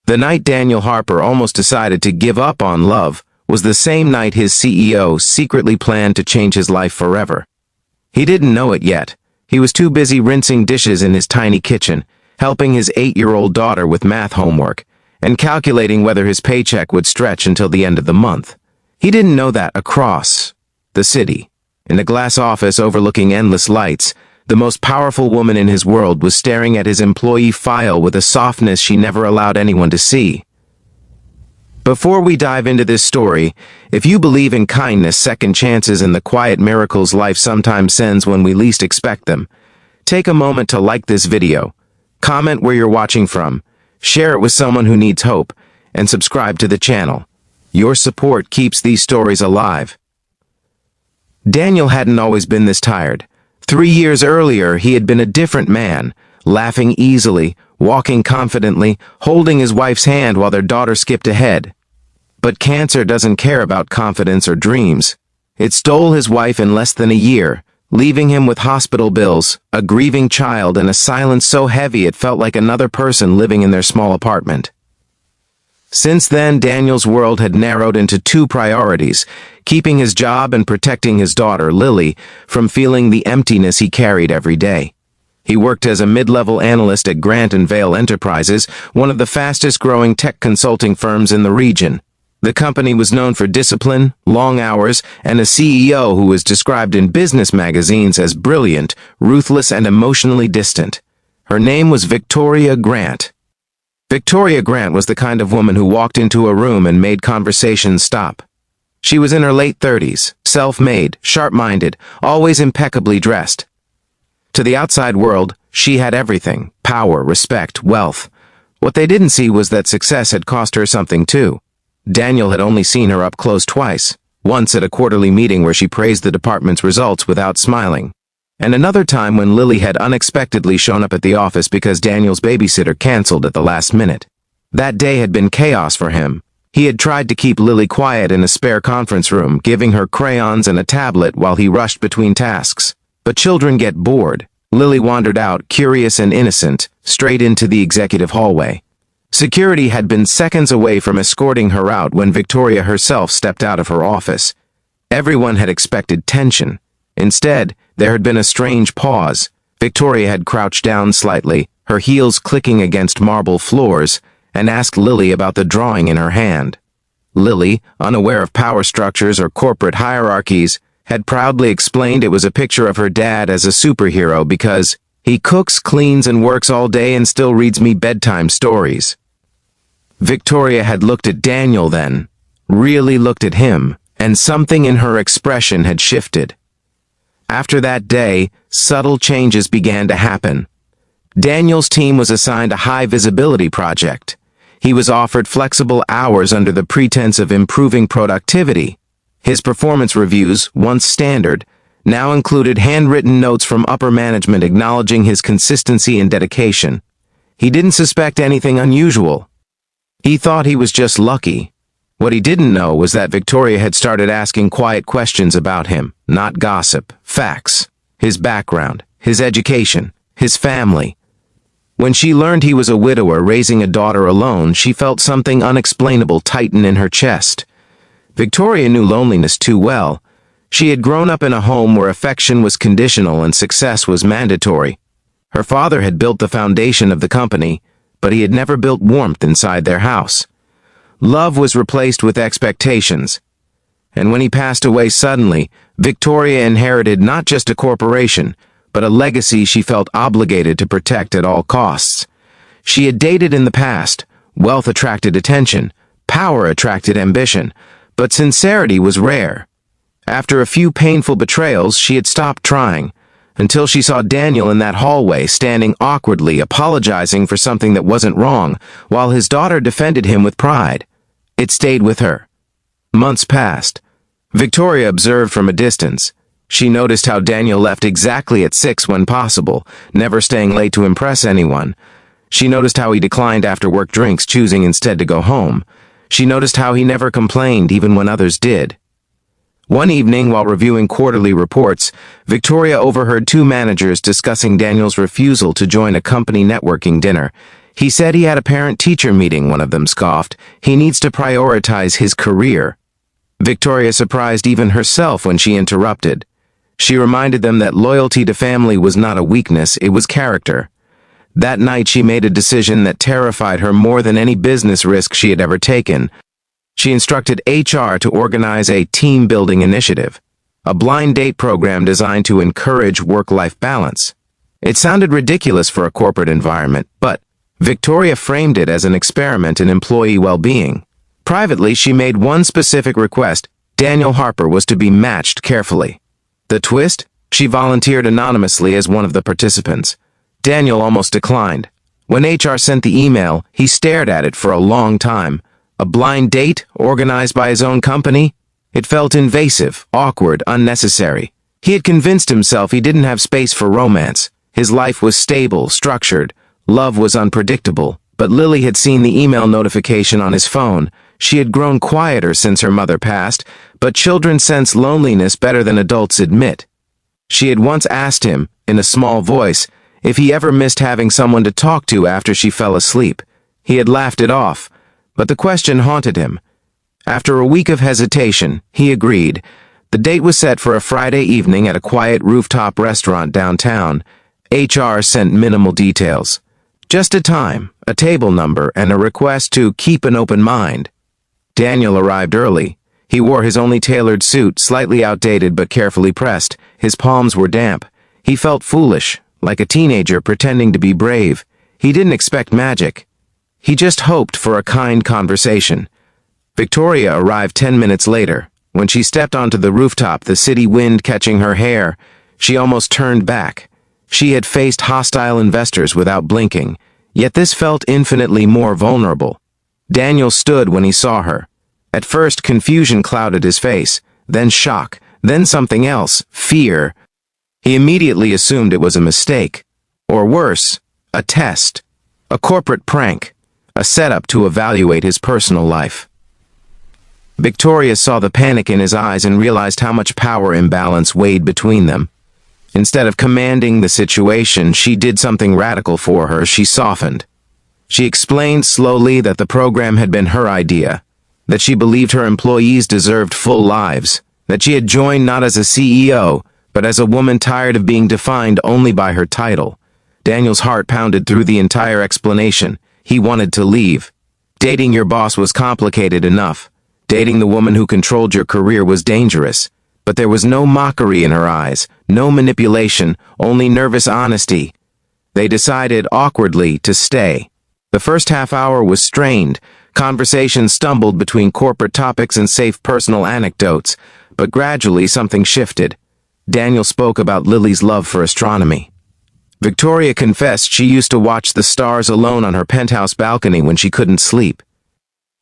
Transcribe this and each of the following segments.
The night Daniel Harper almost decided to give up on love was the same night his CEO secretly planned to change his life forever. He didn't know it yet. He was too busy rinsing dishes in his tiny kitchen, helping his 8-year-old daughter with math homework, and calculating whether his paycheck would stretch until the end of the month. He didn't know that across the city, in a glass office overlooking endless lights, the most powerful woman in his world was staring at his employee file with a softness she never allowed anyone to see. Before we dive into this story, if you believe in kindness, second chances, and the quiet miracles life sometimes sends when we least expect them, take a moment to like this video, comment where you're watching from, share it with someone who needs hope, and subscribe to the channel. Your support keeps these stories alive. Daniel hadn't always been this tired. 3 years earlier, he had been a different man, laughing easily, walking confidently, holding his wife's hand while their daughter skipped ahead. But cancer doesn't care about confidence or dreams. It stole his wife in less than a year, leaving him with hospital bills, a grieving child, and a silence so heavy it felt like another person living in their small apartment. Since then, Daniel's world had narrowed into two priorities: keeping his job and protecting his daughter, Lily, from feeling the emptiness he carried every day. He worked as a mid-level analyst at Grant & Vale Enterprises, one of the fastest-growing tech consulting firms in the region. The company was known for discipline, long hours, and a CEO who was described in business magazines as brilliant, ruthless, and emotionally distant. Her name was Victoria Grant. Victoria Grant was the kind of woman who walked into a room and made conversations stop. She was in her late 30s, self-made, sharp-minded, always impeccably dressed. To the outside world, she had everything: power, respect, wealth. What they didn't see was that success had cost her something too. Daniel had only seen her up close twice, once at a quarterly meeting where she praised the department's results without smiling, and another time when Lily had unexpectedly shown up at the office because Daniel's babysitter canceled at the last minute. That day had been chaos for him. He had tried to keep Lily quiet in a spare conference room, giving her crayons and a tablet while he rushed between tasks. But children get bored. Lily wandered out, curious and innocent, straight into the executive hallway. Security had been seconds away from escorting her out when Victoria herself stepped out of her office. Everyone had expected tension. Instead, there had been a strange pause. Victoria had crouched down slightly, her heels clicking against marble floors, and asked Lily about the drawing in her hand. Lily, unaware of power structures or corporate hierarchies, had proudly explained it was a picture of her dad as a superhero because he cooks, cleans, and works all day and still reads me bedtime stories. Victoria had looked at Daniel then, really looked at him, and something in her expression had shifted. After that day, subtle changes began to happen. Daniel's team was assigned a high-visibility project. He was offered flexible hours under the pretense of improving productivity. His performance reviews, once standard, now included handwritten notes from upper management acknowledging his consistency and dedication. He didn't suspect anything unusual. He thought he was just lucky. What he didn't know was that Victoria had started asking quiet questions about him, not gossip, facts, his background, his education, his family. When she learned he was a widower raising a daughter alone, she felt something unexplainable tighten in her chest. Victoria knew loneliness too well. She had grown up in a home where affection was conditional and success was mandatory. Her father had built the foundation of the company, but he had never built warmth inside their house. Love was replaced with expectations. And when he passed away suddenly, Victoria inherited not just a corporation, but a legacy she felt obligated to protect at all costs. She had dated in the past. Wealth attracted attention. Power attracted ambition. But sincerity was rare. After a few painful betrayals, she had stopped trying, until she saw Daniel in that hallway, standing awkwardly, apologizing for something that wasn't wrong, while his daughter defended him with pride. It stayed with her. Months passed. Victoria observed from a distance. She noticed how Daniel left exactly at 6 when possible, never staying late to impress anyone. She noticed how he declined after-work drinks, choosing instead to go home. She noticed how he never complained even when others did. One evening, while reviewing quarterly reports, Victoria overheard two managers discussing Daniel's refusal to join a company networking dinner. He said he had a parent-teacher meeting, one of them scoffed. He needs to prioritize his career. Victoria surprised even herself when she interrupted. She reminded them that loyalty to family was not a weakness, it was character. That night she made a decision that terrified her more than any business risk she had ever taken. She instructed HR to organize a team-building initiative, a blind date program designed to encourage work-life balance. It sounded ridiculous for a corporate environment, but Victoria framed it as an experiment in employee well-being. Privately, she made one specific request: Daniel Harper was to be matched carefully. The twist? She volunteered anonymously as one of the participants. Daniel almost declined. When HR sent the email, he stared at it for a long time. A blind date, organized by his own company? It felt invasive, awkward, unnecessary. He had convinced himself he didn't have space for romance. His life was stable, structured. Love was unpredictable. But Lily had seen the email notification on his phone. She had grown quieter since her mother passed, but children sense loneliness better than adults admit. She had once asked him, in a small voice, if he ever missed having someone to talk to after she fell asleep. He had laughed it off, but the question haunted him. After a week of hesitation, he agreed. The date was set for a Friday evening at a quiet rooftop restaurant downtown. HR sent minimal details. Just a time, a table number, and a request to keep an open mind. Daniel arrived early. He wore his only tailored suit, slightly outdated but carefully pressed. His palms were damp. He felt foolish, like a teenager pretending to be brave. He didn't expect magic. He just hoped for a kind conversation. Victoria arrived 10 minutes later. When she stepped onto the rooftop, the city wind catching her hair, she almost turned back. She had faced hostile investors without blinking, yet this felt infinitely more vulnerable. Daniel stood when he saw her. At first, confusion clouded his face, then shock, then something else, fear. He immediately assumed it was a mistake, or worse, a test, a corporate prank, a setup to evaluate his personal life. Victoria saw the panic in his eyes and realized how much power imbalance weighed between them. Instead of commanding the situation, she did something radical for her. She softened. She explained slowly that the program had been her idea, that she believed her employees deserved full lives, that she had joined not as a CEO, but as a woman tired of being defined only by her title. Daniel's heart pounded through the entire explanation. He wanted to leave. Dating your boss was complicated enough. Dating the woman who controlled your career was dangerous. But there was no mockery in her eyes, no manipulation, only nervous honesty. They decided, awkwardly, to stay. The first half hour was strained. Conversation stumbled between corporate topics and safe personal anecdotes, but gradually something shifted. Daniel spoke about Lily's love for astronomy. Victoria confessed she used to watch the stars alone on her penthouse balcony when she couldn't sleep.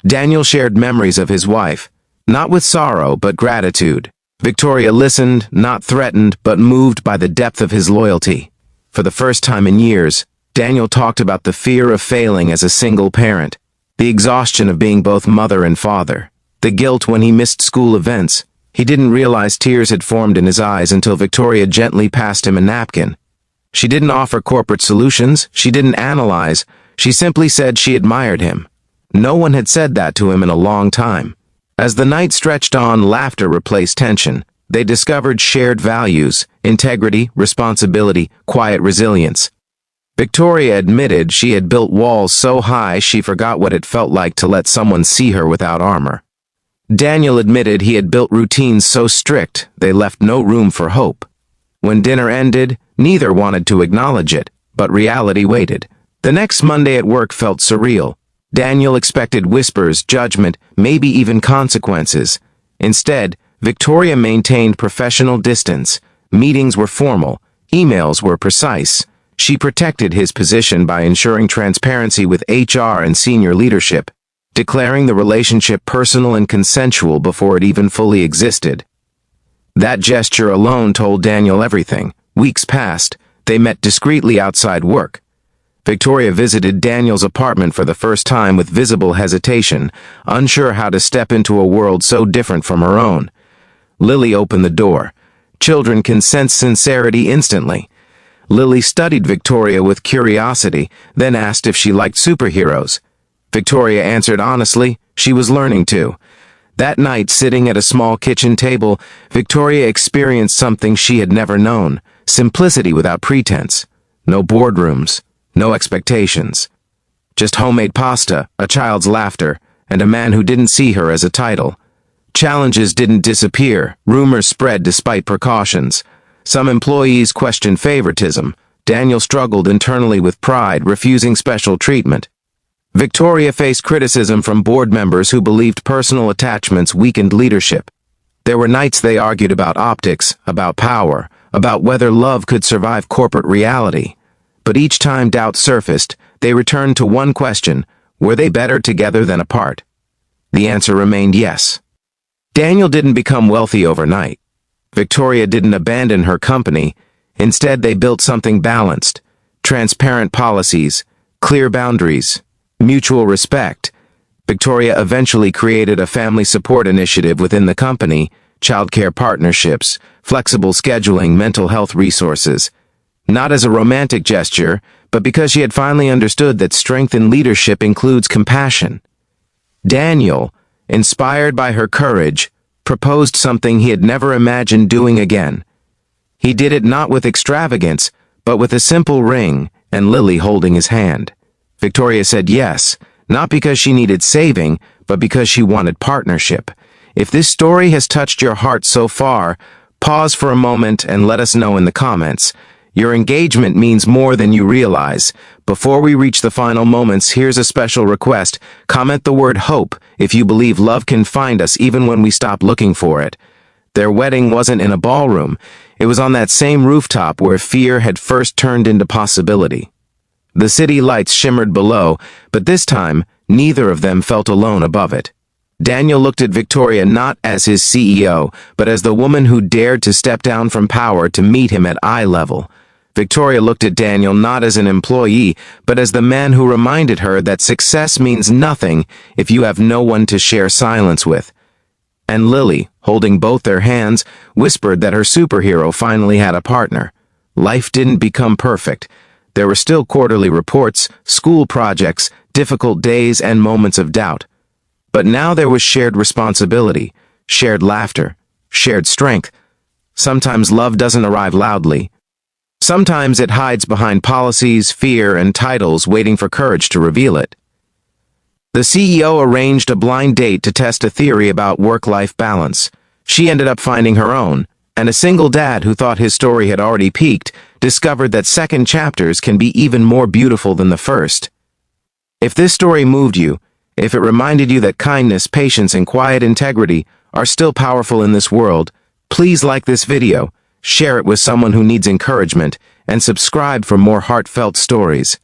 Daniel shared memories of his wife, not with sorrow but gratitude. Victoria listened, not threatened, but moved by the depth of his loyalty. For the first time in years, Daniel talked about the fear of failing as a single parent, the exhaustion of being both mother and father, the guilt when he missed school events. He didn't realize tears had formed in his eyes until Victoria gently passed him a napkin. She didn't offer corporate solutions, she didn't analyze, she simply said she admired him. No one had said that to him in a long time. As the night stretched on, laughter replaced tension. They discovered shared values: integrity, responsibility, quiet resilience. Victoria admitted she had built walls so high she forgot what it felt like to let someone see her without armor. Daniel admitted he had built routines so strict they left no room for hope. When dinner ended, neither wanted to acknowledge it, but reality waited. The next Monday at work felt surreal. Daniel expected whispers, judgment, maybe even consequences. Instead, Victoria maintained professional distance. Meetings were formal. Emails were precise. She protected his position by ensuring transparency with HR and senior leadership, declaring the relationship personal and consensual before it even fully existed. That gesture alone told Daniel everything. Weeks passed. They met discreetly outside work. Victoria visited Daniel's apartment for the first time with visible hesitation, unsure how to step into a world so different from her own. Lily opened the door. Children can sense sincerity instantly. Lily studied Victoria with curiosity, then asked if she liked superheroes. Victoria answered honestly, she was learning to. That night, sitting at a small kitchen table, Victoria experienced something she had never known: simplicity without pretense. No boardrooms, no expectations. Just homemade pasta, a child's laughter, and a man who didn't see her as a title. Challenges didn't disappear, rumors spread despite precautions. Some employees questioned favoritism. Daniel struggled internally with pride, refusing special treatment. Victoria faced criticism from board members who believed personal attachments weakened leadership. There were nights they argued about optics, about power, about whether love could survive corporate reality. But each time doubt surfaced, they returned to one question: were they better together than apart? The answer remained yes. Daniel didn't become wealthy overnight. Victoria didn't abandon her company. Instead, they built something balanced: transparent policies, clear boundaries, mutual respect. Victoria eventually created a family support initiative within the company: childcare partnerships, flexible scheduling, mental health resources. Not as a romantic gesture, but because she had finally understood that strength in leadership includes compassion. Daniel, inspired by her courage, proposed something he had never imagined doing again. He did it not with extravagance, but with a simple ring and Lily holding his hand. Victoria said yes, not because she needed saving, but because she wanted partnership. If this story has touched your heart so far, pause for a moment and let us know in the comments. Your engagement means more than you realize. Before we reach the final moments, here's a special request. Comment the word hope if you believe love can find us even when we stop looking for it. Their wedding wasn't in a ballroom. It was on that same rooftop where fear had first turned into possibility. The city lights shimmered below, but this time, neither of them felt alone above it. Daniel looked at Victoria not as his CEO, but as the woman who dared to step down from power to meet him at eye level. Victoria looked at Daniel not as an employee, but as the man who reminded her that success means nothing if you have no one to share silence with. And Lily, holding both their hands, whispered that her superhero finally had a partner. Life didn't become perfect. There were still quarterly reports, school projects, difficult days, and moments of doubt. But now there was shared responsibility, shared laughter, shared strength. Sometimes love doesn't arrive loudly. Sometimes it hides behind policies, fear, and titles waiting for courage to reveal it. The CEO arranged a blind date to test a theory about work-life balance. She ended up finding her own, and a single dad who thought his story had already peaked discovered that second chapters can be even more beautiful than the first. If this story moved you, if it reminded you that kindness, patience, and quiet integrity are still powerful in this world, please like this video, share it with someone who needs encouragement, and subscribe for more heartfelt stories.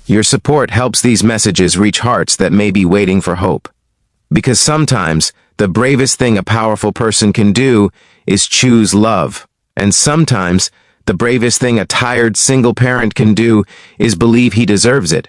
Your support helps these messages reach hearts that may be waiting for hope. Because sometimes, the bravest thing a powerful person can do is choose love. And sometimes, the bravest thing a tired single parent can do is believe he deserves it.